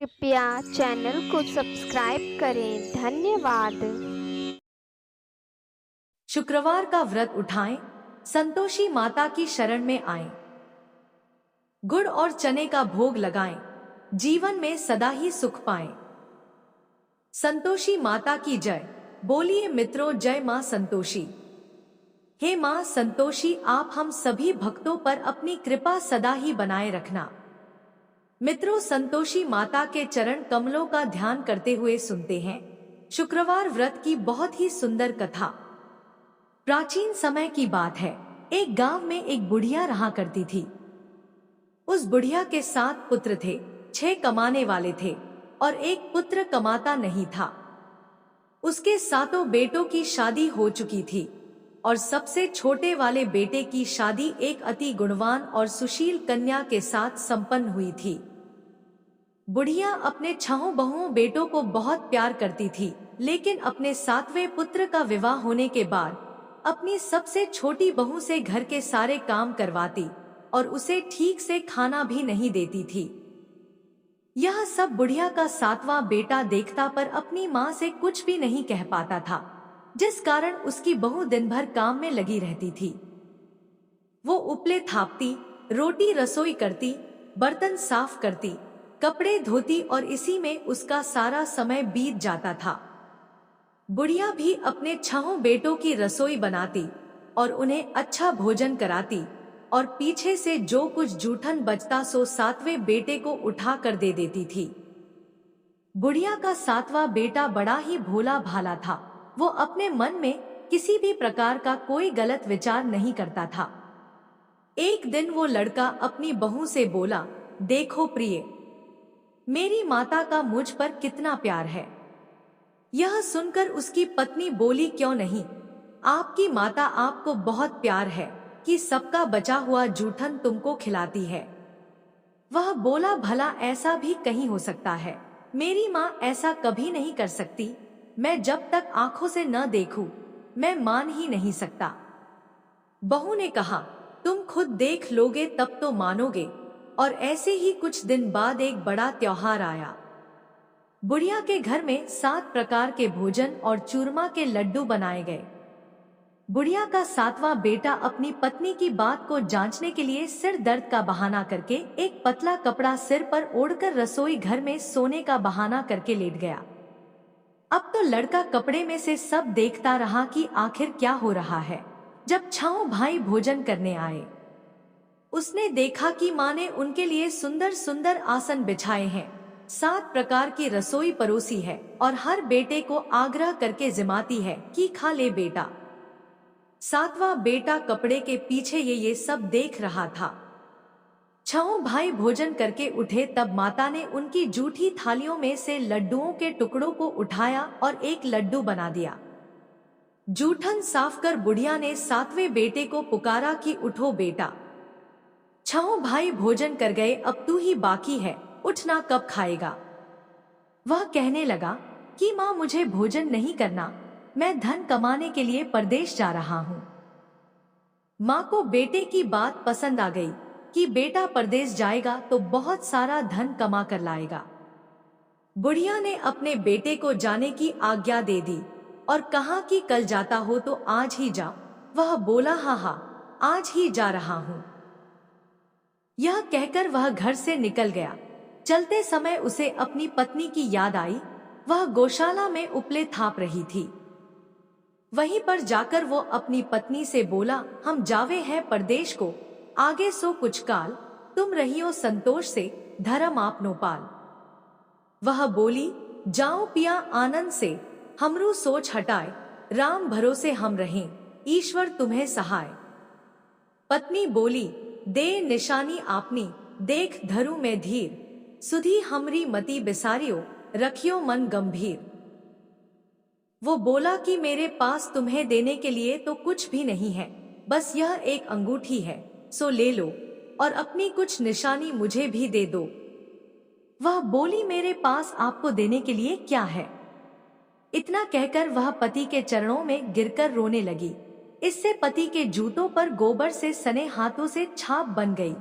कृपया चैनल को सब्सक्राइब करें। धन्यवाद। शुक्रवार का व्रत उठाएं, संतोषी माता की शरण में आएं। गुड़ और चने का भोग लगाएं, जीवन में सदा ही सुख पाएं। संतोषी माता की जय। बोलिए मित्रों, जय मां संतोषी। हे मां संतोषी, आप हम सभी भक्तों पर अपनी कृपा सदा ही बनाए रखना। मित्रों, संतोषी माता के चरण कमलों का ध्यान करते हुए सुनते हैं शुक्रवार व्रत की बहुत ही सुंदर कथा। प्राचीन समय की बात है। एक गांव में एक बुढ़िया रहा करती थी। उस बुढ़िया के 7 पुत्र थे। 6 कमाने वाले थे और एक पुत्र कमाता नहीं था। उसके 7 बेटों की शादी हो चुकी थी और सबसे छोटे वाले बेटे की शादी एक अति गुणवान और सुशील कन्या के साथ संपन्न हुई थी। बुढ़िया अपने 6 बहुओं बेटों को बहुत प्यार करती थी, लेकिन अपने 7वें पुत्र का विवाह होने के बाद अपनी सबसे छोटी बहू से घर के सारे काम करवाती और उसे ठीक से खाना भी नहीं देती थी। यह सब बुढ़िया का 7वां बेटा देखता पर अपनी माँ से कुछ भी नहीं कह पाता था, जिस कारण उसकी बहू दिन भर काम में लगी रहती थी। वो उपले थापती, रोटी रसोई करती, बर्तन साफ करती, कपड़े धोती और इसी में उसका सारा समय बीत जाता था। बुढ़िया भी अपने 6 बेटों की रसोई बनाती और उन्हें अच्छा भोजन कराती और पीछे से जो कुछ जूठन बचता सो 7वें बेटे को उठा कर दे देती थी। बुढ़िया का 7वां बेटा बड़ा ही भोला भाला था। वो अपने मन में किसी भी प्रकार का कोई गलत विचार नहीं करता था। एक दिन वो लड़का अपनी बहू से बोला, देखो प्रिय, मेरी माता का मुझ पर कितना प्यार है। यह सुनकर उसकी पत्नी बोली, क्यों नहीं, आपकी माता आपको बहुत प्यार है कि सबका बचा हुआ जूठन तुमको खिलाती है। वह बोला, भला ऐसा भी कहीं हो सकता है? मेरी माँ ऐसा कभी नहीं कर सकती। मैं जब तक आंखों से न देखूं, मैं मान ही नहीं सकता। बहू ने कहा, तुम खुद देख लोगे तब तो मानोगे। और ऐसे ही कुछ दिन बाद एक बड़ा त्योहार आया। बुढ़िया के घर में 7 प्रकार के भोजन और चूरमा के लड्डू बनाए गए। बुढ़िया का 7वां बेटा अपनी पत्नी की बात को जांचने के लिए सिर दर्द का बहाना करके एक पतला कपड़ा सिर पर ओढ़कर रसोई घर में सोने का बहाना करके लेट गया। अब तो लड़का कपड़े में से सब देखता रहा कि आखिर क्या हो रहा है। जब 6 भाई भोजन करने आए, उसने देखा कि माँ ने उनके लिए सुंदर सुंदर आसन बिछाए हैं, 7 प्रकार की रसोई परोसी है और हर बेटे को आग्रह करके जिमाती है कि खा ले बेटा। 7वां बेटा कपड़े के पीछे ये सब देख रहा था। 6 भाई भोजन करके उठे तब माता ने उनकी जूठी थालियों में से लड्डुओं के टुकड़ों को उठाया और एक लड्डू बना दिया। जूठन साफ कर बुढ़िया ने 7वें बेटे को पुकारा कि उठो बेटा, 6 भाई भोजन कर गए, अब तू ही बाकी है, उठना कब खाएगा? वह कहने लगा कि माँ, मुझे भोजन नहीं करना, मैं धन कमाने के लिए परदेश जा रहा हूँ। माँ को बेटे की बात पसंद आ गई कि बेटा परदेश जाएगा तो बहुत सारा धन कमा कर लाएगा। बुढ़िया ने अपने बेटे को जाने की आज्ञा दे दी और कहा कि कल जाता हो तो आज ही जाओ। वह बोला, हाँ हाँ, आज ही जा रहा हूँ। यह कहकर वह घर से निकल गया। चलते समय उसे अपनी पत्नी की याद आई। वह गौशाला में उपले थाप रही थी। वहीं पर जाकर वो अपनी पत्नी से बोला, हम जावे हैं परदेश को, आगे सो कुछ काल, तुम रहियो संतोष से, धर्म आपनो पाल। वह बोली, जाओ पिया आनंद से, हमरू सोच हटाए, राम भरोसे हम रहें, ईश्वर तुम्हें सहाय। पत्नी बोली, दे निशानी आपनी, देख धरू में धीर, सुधी हमरी मति बिसारियो, रखियो मन गंभीर। वो बोला कि मेरे पास तुम्हें देने के लिए तो कुछ भी नहीं है, बस यह एक अंगूठी है, सो ले लो और अपनी कुछ निशानी मुझे भी दे दो। वह बोली, मेरे पास आपको देने के लिए क्या है? इतना कहकर वह पति के चरणों में गिरकर रोने लगी। इससे पति के जूतों पर गोबर से सने हाथों से छाप बन गई।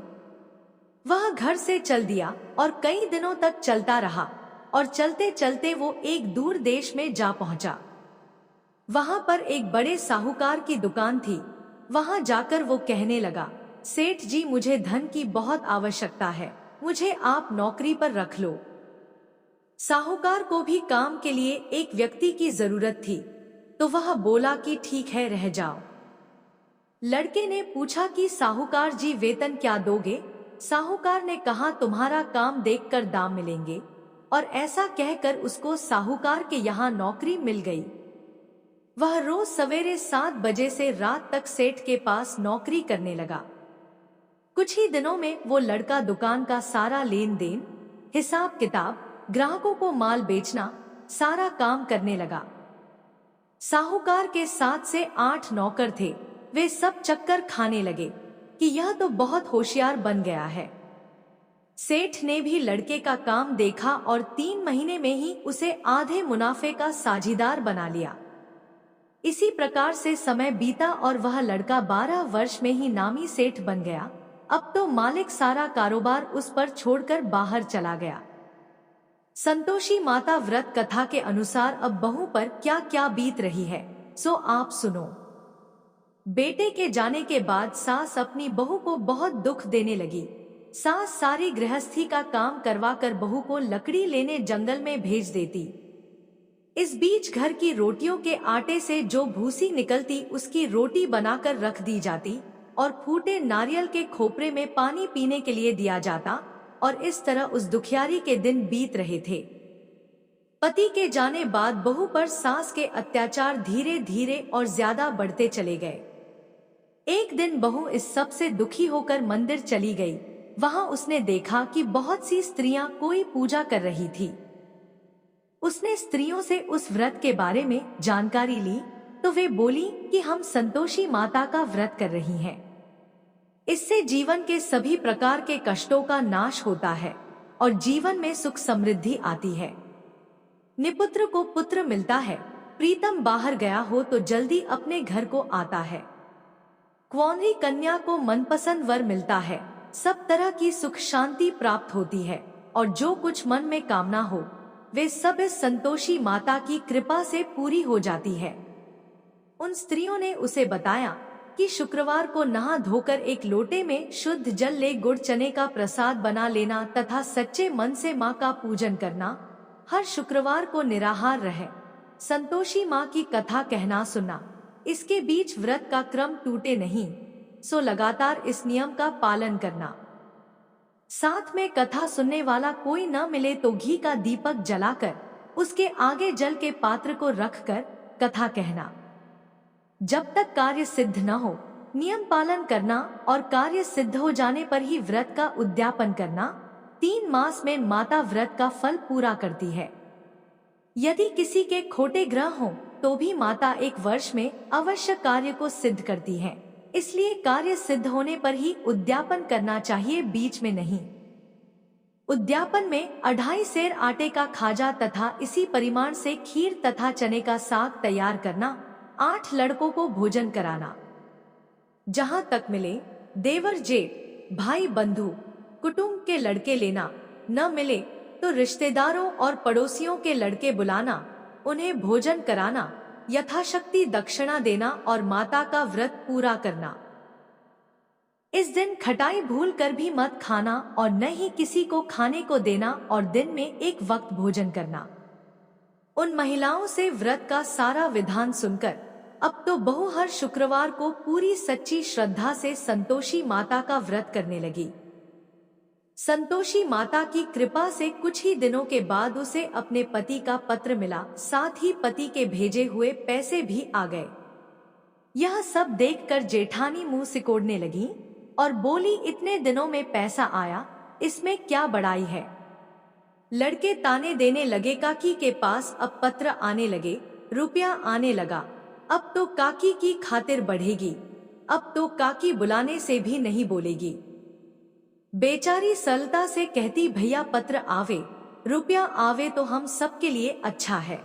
वह घर से चल दिया और कई दिनों तक चलता रहा और चलते चलते वो एक दूर देश में जा पहुंचा। वहां पर एक बड़े साहूकार की दुकान थी। वहां जाकर वो कहने लगा, सेठ जी, मुझे धन की बहुत आवश्यकता है, मुझे आप नौकरी पर रख लो। साहूकार को भी काम के लिए एक व्यक्ति की जरूरत थी, तो वह बोला कि ठीक है, रह जाओ। लड़के ने पूछा कि साहूकार जी, वेतन क्या दोगे? साहूकार ने कहा, तुम्हारा काम देखकर दाम मिलेंगे। और ऐसा कहकर उसको साहूकार के यहाँ नौकरी मिल गई। वह रोज सवेरे 7 बजे से रात तक सेठ के पास नौकरी करने लगा। कुछ ही दिनों में वो लड़का दुकान का सारा लेन देन, हिसाब किताब, ग्राहकों को माल बेचना, सारा काम करने लगा। साहूकार के 7 से 8 नौकर थे। वे सब चक्कर खाने लगे कि यह तो बहुत होशियार बन गया है। सेठ ने भी लड़के का काम देखा और 3 महीने में ही उसे आधे मुनाफे का साझीदार बना लिया। इसी प्रकार से समय बीता और वह लड़का 12 वर्ष में ही नामी सेठ बन गया। अब तो मालिक सारा कारोबार उस पर छोड़कर बाहर चला गया। संतोषी माता व्रत कथा के अनुसार अब बहू पर क्या क्या बीत रही है, सो आप सुनो। बेटे के जाने के बाद सास अपनी बहू को बहुत दुख देने लगी। सास सारी गृहस्थी का काम करवाकर बहू को लकड़ी लेने जंगल में भेज देती। इस बीच घर की रोटियों के आटे से जो भूसी निकलती उसकी रोटी बनाकर रख दी जाती और फूटे नारियल के खोपरे में पानी पीने के लिए दिया जाता। और इस तरह उस दुखियारी के दिन बीत रहे थे। पति के जाने बाद बहू पर सास के अत्याचार धीरे धीरे और ज्यादा बढ़ते चले गए। एक दिन बहू इस सब से दुखी होकर मंदिर चली गई। वहां उसने देखा कि बहुत सी स्त्रियां कोई पूजा कर रही थी। उसने स्त्रियों से उस व्रत के बारे में जानकारी ली तो वे बोली कि हम संतोषी माता का व्रत कर रही हैं। इससे जीवन के सभी प्रकार के कष्टों का नाश होता है और जीवन में सुख समृद्धि आती है। निपुत्र को पुत्र मिलता है, प्रीतम बाहर गया हो तो जल्दी अपने घर को आता है। कुंवारी कन्या को मनपसंद वर मिलता है, सब तरह की सुख शांति प्राप्त होती है और जो कुछ मन में कामना हो वे सब इस संतोषी माता की कृपा से पूरी हो जाती है। उन स्त्रियों ने उसे बताया कि शुक्रवार को नहा धोकर एक लोटे में शुद्ध जल ले गुड़ चने का प्रसाद बना लेना तथा सच्चे मन से माँ का पूजन करना, हर शुक्रवार को निराहार रहे, संतोषी माँ की कथा कहना सुनना, इसके बीच व्रत का क्रम टूटे नहीं, सो लगातार इस नियम का पालन करना। साथ में कथा सुनने वाला कोई न मिले तो घी का दीपक जलाकर उसके आगे जल के पात्र को रखकर कथा कहना। जब तक कार्य सिद्ध न हो नियम पालन करना और कार्य सिद्ध हो जाने पर ही व्रत का उद्यापन करना। 3 मास में माता व्रत का फल पूरा करती है। यदि किसी के खोटे ग्रह हो तो भी माता 1 वर्ष में अवश्य कार्य को सिद्ध करती है। इसलिए कार्य सिद्ध होने पर ही उद्यापन करना चाहिए, बीच में नहीं। उद्यापन में 2.5 सेर आटे का खाजा तथा इसी परिमाण से खीर तथा चने का साग तैयार करना, 8 लड़कों को भोजन कराना। जहां तक मिले देवर जेठ भाई बंधु कुटुंब के लड़के लेना, न मिले तो रिश्तेदारों और पड़ोसियों के लड़के बुलाना, उन्हें भोजन कराना, यथाशक्ति दक्षिणा देना और माता का व्रत पूरा करना। इस दिन खटाई भूल कर भी मत खाना और न ही किसी को खाने को देना और दिन में 1 वक्त भोजन करना। उन महिलाओं से व्रत का सारा विधान सुनकर अब तो बहू हर शुक्रवार को पूरी सच्ची श्रद्धा से संतोषी माता का व्रत करने लगी। संतोषी माता की कृपा से कुछ ही दिनों के बाद उसे अपने पति का पत्र मिला, साथ ही पति के भेजे हुए पैसे भी आ गए। यह सब देखकर जेठानी मुंह सिकोड़ने लगी और बोली, इतने दिनों में पैसा आया, इसमें क्या बड़ाई है। लड़के ताने देने लगे, काकी के पास अब पत्र आने लगे, रुपया आने लगा, अब तो काकी की खातिर बढ़ेगी, अब तो काकी बुलाने से भी नहीं बोलेगी। बेचारी सरलता से कहती, भैया पत्र आवे, रुपया आवे तो हम सबके लिए अच्छा है।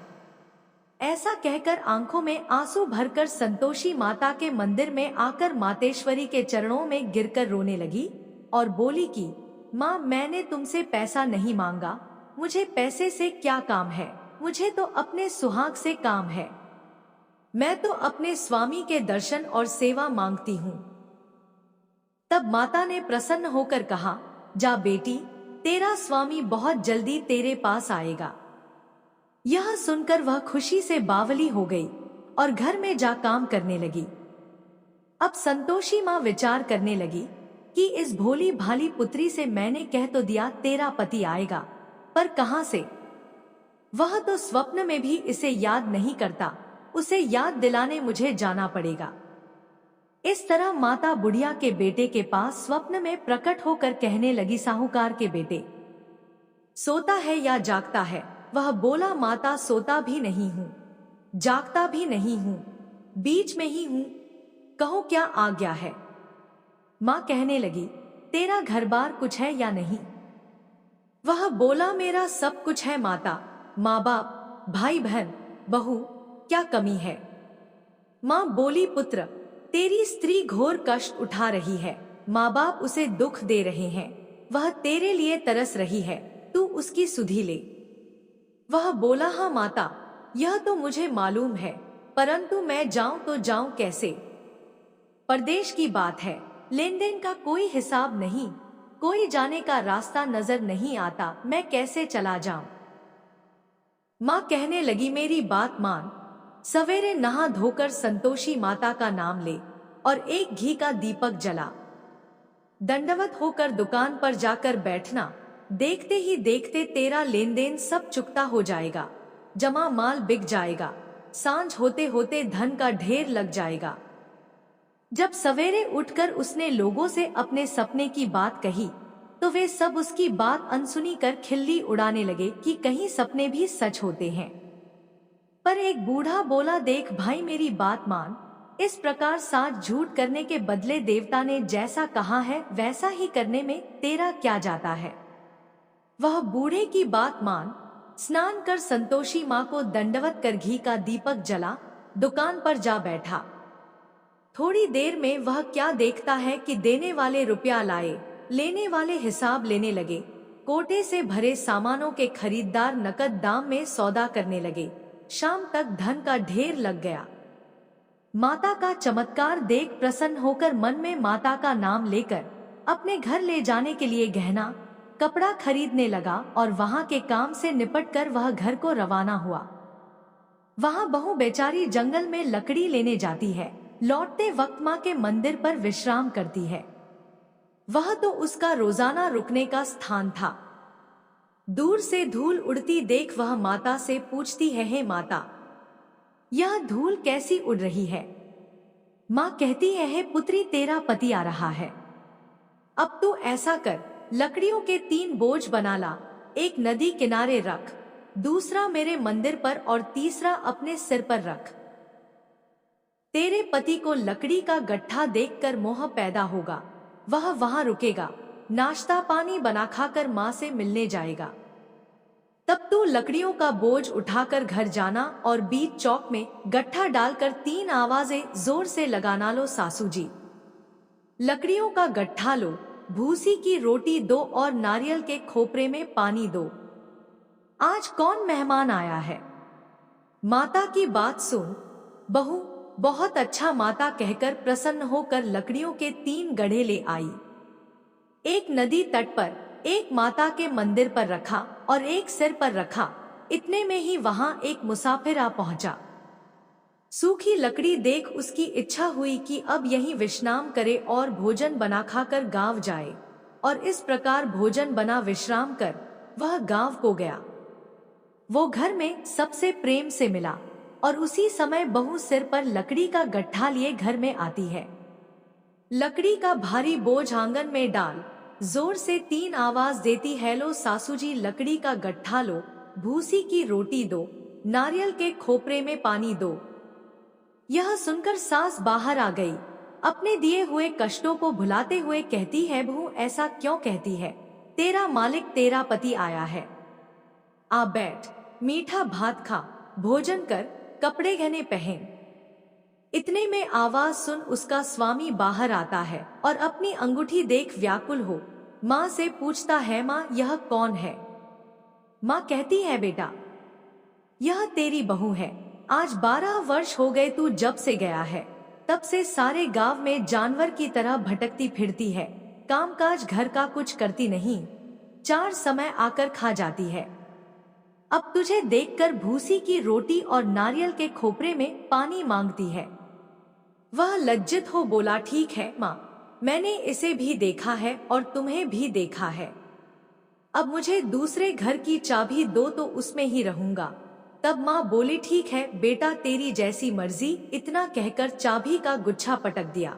ऐसा कहकर आंखों में आंसू भरकर संतोषी माता के मंदिर में आकर मातेश्वरी के चरणों में गिरकर रोने लगी और बोली कि माँ, मैंने तुमसे पैसा नहीं मांगा, मुझे पैसे से क्या काम है, मुझे तो अपने सुहाग से काम है। मैं तो अपने स्वामी के दर्शन और सेवा मांगती हूँ। तब माता ने प्रसन्न होकर कहा, जा बेटी, तेरा स्वामी बहुत जल्दी तेरे पास आएगा। यह सुनकर वह खुशी से बावली हो गई और घर में जा काम करने लगी। अब संतोषी माँ विचार करने लगी कि इस भोली भाली पुत्री से मैंने कह तो दिया तेरा पति आएगा, पर कहां से? वह तो स्वप्न में भी इसे याद नहीं करता, उसे याद दिलाने मुझे जाना पड़ेगा। इस तरह माता बुढ़िया के बेटे के पास स्वप्न में प्रकट होकर कहने लगी, साहूकार के बेटे, सोता है या जागता है? वह बोला, माता, सोता भी नहीं हूँ, जागता भी नहीं हूँ, बीच में ही हूँ, कहो क्या आ गया है? माँ कहने लगी, तेरा घर बार कुछ है या नहीं? वह बोला, मेरा सब कुछ है माता, माँ बाप, भाई बहन, बहू, क्या कमी है? माँ बोली, पुत्र, तेरी स्त्री घोर कष्ट उठा रही है, माँ बाप उसे दुख दे रहे हैं, वह तेरे लिए तरस रही है, तू उसकी सुधि ले। वह बोला, हाँ माता, यह तो मुझे मालूम है, परंतु मैं जाऊं तो जाऊं कैसे? परदेश की बात है, लेन देन का कोई हिसाब नहीं, कोई जाने का रास्ता नजर नहीं आता, मैं कैसे चला जाऊं? माँ कहने लगी, मेरी बात मान, सवेरे नहा धोकर संतोषी माता का नाम ले और एक घी का दीपक जला, दंडवत होकर दुकान पर जाकर बैठना, देखते ही देखते तेरा लेन देन सब चुकता हो जाएगा, जमा माल बिक जाएगा, सांझ होते होते धन का ढेर लग जाएगा। जब सवेरे उठकर उसने लोगों से अपने सपने की बात कही तो वे सब उसकी बात अनसुनी कर खिल्ली उड़ाने लगे कि कहीं सपने भी सच होते हैं। पर एक बूढ़ा बोला, देख भाई, मेरी बात मान, इस प्रकार साथ झूठ करने के बदले देवता ने जैसा कहा है वैसा ही करने में तेरा क्या जाता है? वह बूढ़े की बात मान, स्नान कर संतोषी माँ को दंडवत कर घी का दीपक जला, दुकान पर जा बैठा। थोड़ी देर में वह क्या देखता है कि देने वाले रुपया लाए, लेने वाले हिसाब लेने लगे, कोटे से भरे सामानों के खरीदार नकद दाम में सौदा करने लगे, शाम तक धन का ढेर लग गया। माता का चमत्कार देख प्रसन्न होकर मन में माता का नाम लेकर अपने घर ले जाने के लिए गहना कपड़ा खरीदने लगा और वहां के काम से निपटकर वह घर को रवाना हुआ। वहां बहू बेचारी जंगल में लकड़ी लेने जाती है, लौटते वक्त माँ के मंदिर पर विश्राम करती है। वह तो उसका रोजाना रुकने का स्थान था। दूर से धूल उड़ती देख वह माता से पूछती है, हे माता, यह धूल कैसी उड़ रही है? माँ कहती है, हे पुत्री, तेरा पति आ रहा है। अब तू ऐसा कर, लकड़ियों के 3 बोझ बना ला, एक नदी किनारे रख, दूसरा मेरे मंदिर पर और तीसरा अपने सिर पर रख। तेरे पति को लकड़ी का गट्ठा देखकर मोह पैदा होगा, वह वहां रुकेगा, नाश्ता पानी बना खाकर माँ से मिलने जाएगा। तब तू लकड़ियों का बोझ उठाकर घर जाना और बीच चौक में गट्ठा डालकर 3 आवाजें जोर से लगाना, लो सासू जी, लकड़ियों का गट्ठा लो, भूसी की रोटी दो और नारियल के खोपरे में पानी दो, आज कौन मेहमान आया है? माता की बात सुन बहू, बहुत अच्छा माता कहकर प्रसन्न होकर लकड़ियों के 3 गड्ढे ले आई। एक नदी तट पर, एक माता के मंदिर पर रखा और एक सिर पर रखा। इतने में ही वहां एक मुसाफिर आ पहुंचा। सूखी लकड़ी देख उसकी इच्छा हुई कि अब यहीं विश्राम करे और भोजन बना खाकर गांव जाए, और इस प्रकार भोजन बना विश्राम कर वह गांव को गया। वो घर में सबसे प्रेम से मिला और उसी समय बहू सिर पर लकड़ी का गट्ठा लिए घर में आती है। लकड़ी का भारी बोझ आंगन में डाल, जोर से 3 आवाज देती है, लो सासू जी, लकड़ी का गट्ठा लो, भूसी की रोटी दो, नारियल के खोपरे में पानी दो। यह सुनकर सास बाहर आ गई, अपने दिए हुए कष्टों को भुलाते हुए कहती है, बहू ऐसा क्यों कहती है? तेरा मालिक, तेरा पति आया है, आ बैठ, मीठा भात खा, भोजन कर, कपड़े गहने पहन। इतने में आवाज सुन उसका स्वामी बाहर आता है और अपनी अंगूठी देख व्याकुल हो माँ से पूछता है, माँ यह कौन है? माँ कहती है, बेटा यह तेरी बहू है। आज 12 वर्ष हो गए तू जब से गया है, तब से सारे गांव में जानवर की तरह भटकती फिरती है। कामकाज घर का कुछ करती नहीं, 4 समय आकर खा जाती है। अब तुझे देखकर भूसी की रोटी और नारियल के खोपरे में पानी मांगती है। वह लज्जित हो बोला, ठीक है माँ, मैंने इसे भी देखा है और तुम्हें भी देखा है। अब मुझे दूसरे घर की चाबी दो तो उसमें ही रहूंगा। तब माँ बोली, ठीक है बेटा, तेरी जैसी मर्जी। इतना कहकर चाबी का गुच्छा पटक दिया।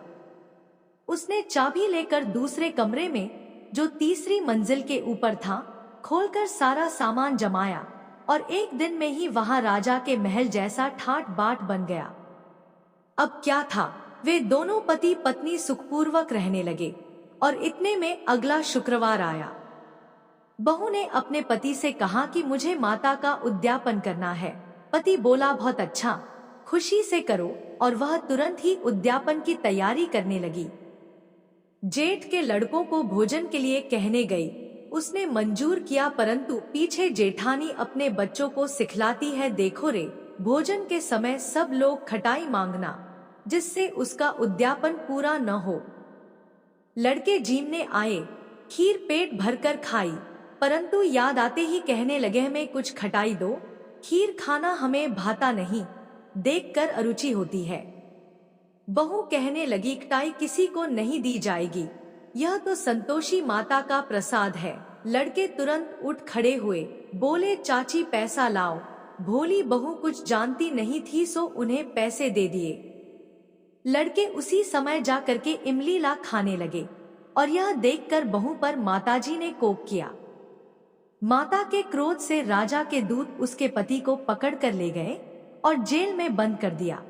उसने चाबी लेकर दूसरे कमरे में, जो तीसरी मंजिल के ऊपर था, खोलकर सारा सामान जमाया और एक दिन में ही वहां राजा के महल जैसा ठाट बाट बन गया। अब क्या था, वे दोनों पति पत्नी सुखपूर्वक रहने लगे और इतने में अगला शुक्रवार आया। बहू ने अपने पति से कहा कि मुझे माता का उद्यापन करना है। पति बोला, बहुत अच्छा, खुशी से करो, और वह तुरंत ही उद्यापन की तैयारी करने लगी। जेठ के लड़कों को भोजन के लिए कहने गई। उसने मंजूर किया, परंतु पीछे जेठानी अपने बच्चों को सिखलाती है, देखो रे, भोजन के समय सब लोग खटाई मांगना, जिससे उसका उद्यापन पूरा न हो। लड़के जीमने आए, खीर पेट भरकर खाई, परंतु याद आते ही कहने लगे, हमें कुछ खटाई दो, खीर खाना हमें भाता नहीं, देखकर अरुचि होती है। बहू कहने लगी, खटाई किसी को नहीं दी जाएगी, यह तो संतोषी माता का प्रसाद है। लड़के तुरंत उठ खड़े हुए, बोले, चाची पैसा लाओ। भोली बहू कुछ जानती नहीं थी, सो उन्हें पैसे दे दिए। लड़के उसी समय जा करके इमली ला खाने लगे और यह देखकर बहू पर माताजी ने कोप किया। माता के क्रोध से राजा के दूत उसके पति को पकड़ कर ले गए और जेल में बंद कर दिया।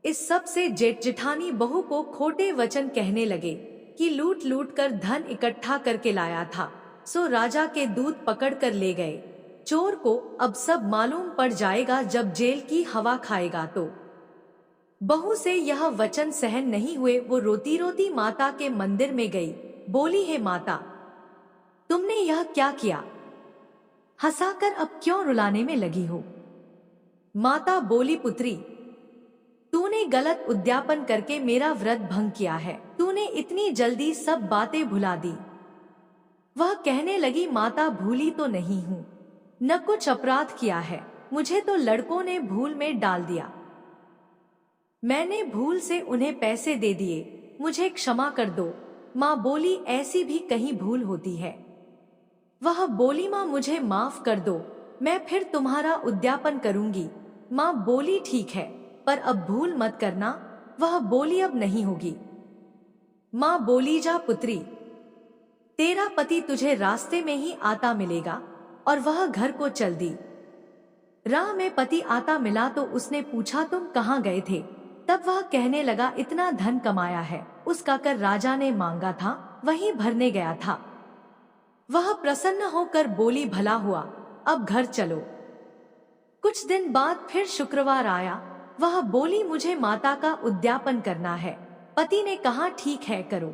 इस सब से जेठ जेठानी बहू को खोटे वचन कहने लगे कि लूट लूट कर धन इकट्ठा करके लाया था, सो राजा के दूत पकड़ कर ले गए। चोर को अब सब मालूम पड़ जाएगा जब जेल की हवा खाएगा तो। बहू से यह वचन सहन नहीं हुए, वो रोती रोती माता के मंदिर में गई। बोली, हे माता, तुमने यह क्या किया? हंसाकर अब क्यों रुलाने में लगी हो? माता बोली, पुत्री, तूने गलत उद्यापन करके मेरा व्रत भंग किया है। तूने इतनी जल्दी सब बातें भुला दी। वह कहने लगी, माता, भूली तो नहीं हूँ, न कुछ अपराध किया है, मुझे तो लड़कों ने भूल में डाल दिया। मैंने भूल से उन्हें पैसे दे दिए, मुझे क्षमा कर दो। माँ बोली, ऐसी भी कहीं भूल होती है। वह बोली, माँ मुझे माफ कर दो, मैं फिर तुम्हारा उद्यापन करूंगी। माँ बोली, ठीक है, पर अब भूल मत करना। वह बोली, अब नहीं होगी। माँ बोली, जा पुत्री, तेरा पति तुझे रास्ते में ही आता मिलेगा। और वह घर को चल दी। राह में पति आता मिला तो उसने पूछा, तुम कहाँ गए थे? तब वह कहने लगा, इतना धन कमाया है, उसका कर राजा ने मांगा था, वहीं भरने गया था। वह प्रसन्न होकर बोली, भला हुआ, अब घर चलो। कुछ दिन बाद फिर शुक्रवार आया। वह बोली, मुझे माता का उद्यापन करना है। पति ने कहा, ठीक है, करो।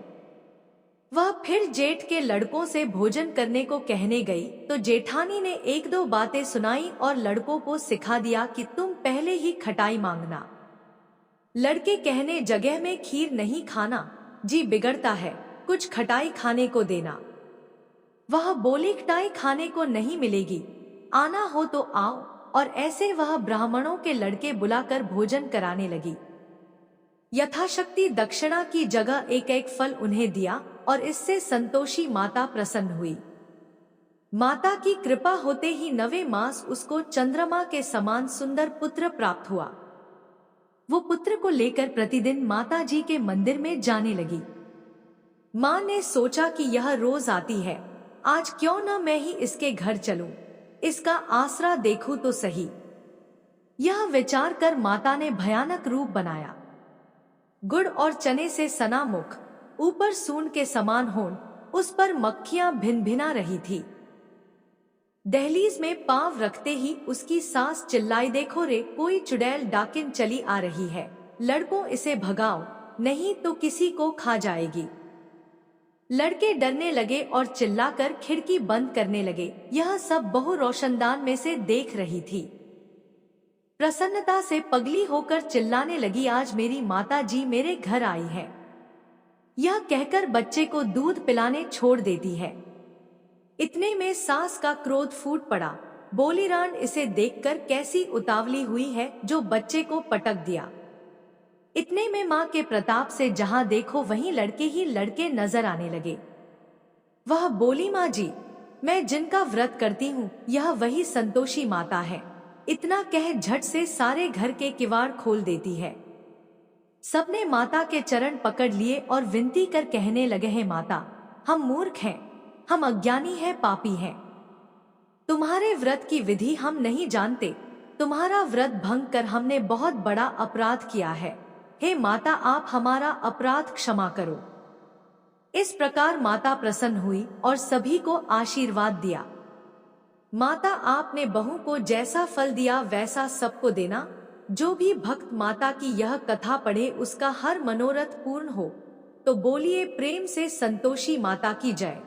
वह फिर जेठ के लड़कों से भोजन करने को कहने गई तो जेठानी ने एक दो बातें सुनाई और लड़कों को सिखा दिया कि तुम पहले ही खटाई मांगना। लड़के कहने, जगह में खीर नहीं खाना, जी बिगड़ता है, कुछ खटाई खाने को देना। वह बोली, खटाई खाने को नहीं मिलेगी, आना हो तो आओ। और ऐसे वह ब्राह्मणों के लड़के बुलाकर भोजन कराने लगी। यथाशक्ति दक्षिणा की जगह एक एक फल उन्हें दिया और इससे संतोषी माता प्रसन्न हुई। माता की कृपा होते ही 9वें मास उसको चंद्रमा के समान सुंदर पुत्र प्राप्त हुआ। वो पुत्र को लेकर प्रतिदिन माता जी के मंदिर में जाने लगी। माँ ने सोचा कि यह रोज आती है, आज क्यों न मैं ही इसके घर चलूं, इसका आसरा देखूं तो सही। यह विचार कर माता ने भयानक रूप बनाया। गुड़ और चने से सना मुख, ऊपर सूंड के समान होंठ, उस पर मक्खियां भिन भिना रही थी। दहलीज में पांव रखते ही उसकी सास चिल्लाई, देखो रे, कोई चुड़ैल डाकिन चली आ रही है, लड़कों इसे भगाओ, नहीं तो किसी को खा जाएगी। लड़के डरने लगे और चिल्लाकर खिड़की बंद करने लगे। यह सब बहू रोशनदान में से देख रही थी। प्रसन्नता से पगली होकर चिल्लाने लगी, आज मेरी माता जी मेरे घर आई है। यह कहकर बच्चे को दूध पिलाने छोड़ देती है। इतने में सास का क्रोध फूट पड़ा। बोली, रान इसे देखकर कैसी उतावली हुई है जो बच्चे को पटक दिया। इतने में माँ के प्रताप से जहां देखो वहीं लड़के ही लड़के नजर आने लगे। वह बोली, माँ जी, मैं जिनका व्रत करती हूँ यह वही संतोषी माता है। इतना कह झट से सारे घर के किवाड़ खोल देती है। सबने माता के चरण पकड़ लिए और विनती कर कहने लगे हैं, माता हम मूर्ख हैं, हम अज्ञानी हैं, पापी हैं। तुम्हारे व्रत की विधि हम नहीं जानते। तुम्हारा व्रत भंग कर हमने बहुत बड़ा अपराध किया है। हे माता, आप हमारा अपराध क्षमा करो। इस प्रकार माता प्रसन्न हुई और सभी को आशीर्वाद दिया। माता, आपने बहू को जैसा फल दिया वैसा सबको देना। जो भी भक्त माता की यह कथा पढ़े उसका हर मनोरथ पूर्ण हो। तो बोलिए प्रेम से संतोषी माता की जय।